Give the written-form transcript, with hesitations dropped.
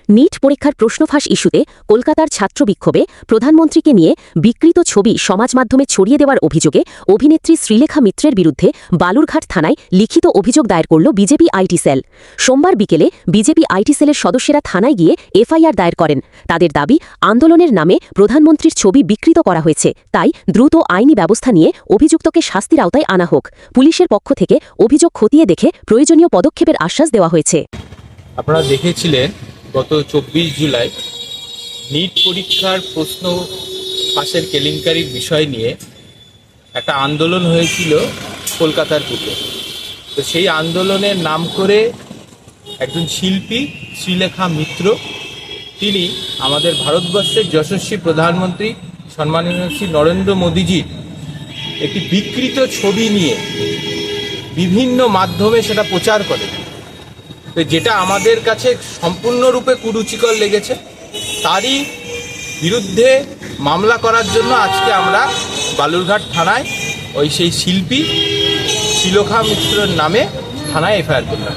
NEET পরীক্ষার প্রশ্নফাঁস ইস্যুতে কলকাতার ছাত্র বিক্ষোভে প্রধানমন্ত্রীকে নিয়ে বিকৃত ছবি সমাজ মাধ্যমে ছড়িয়ে দেওয়ার অভিযোগে অভিনেত্রী শ্রীলেখা মিত্রের বিরুদ্ধে বালুরঘাট থানায় লিখিত অভিযোগ দায়ের করল বিজেপি আইটি সেল। সোমবার বিকেলে বিজেপি আইটি সেলের সদস্যরা থানায় গিয়ে এফআইআর দায়ের করেন। তাদের দাবি, আন্দোলনের নামে প্রধানমন্ত্রীর ছবি বিকৃত করা হয়েছে, তাই দ্রুত আইনি ব্যবস্থা নিয়ে অভিযুক্তকে শাস্তির আওতায় আনা হোক। পুলিশের পক্ষ থেকে অভিযোগ খতিয়ে দেখে প্রয়োজনীয় পদক্ষেপের আশ্বাস দেওয়া হয়েছে। আপনারা দেখেছিলেন গত 24 জুলাই নিট পরীক্ষার প্রশ্ন ফাঁসের কেলেঙ্কারির বিষয় নিয়ে একটা আন্দোলন হয়েছিল কলকাতার বুকে। তো সেই আন্দোলনের নাম করে একজন শিল্পী শ্রীলেখা মিত্র, তিনি আমাদের ভারতবর্ষের যশস্বী প্রধানমন্ত্রী সম্মানীয় শ্রী নরেন্দ্র মোদীজির একটি বিকৃত ছবি নিয়ে বিভিন্ন মাধ্যমে সেটা প্রচার করে, তো যেটা আমাদের কাছে সম্পূর্ণরূপে কুরুচিকর লেগেছে। তারই বিরুদ্ধে মামলা করার জন্য আজকে আমরা বালুরঘাট থানায় সেই শিল্পী শ্রীলেখা মিত্রের নামে থানায় এফআইআর করলাম।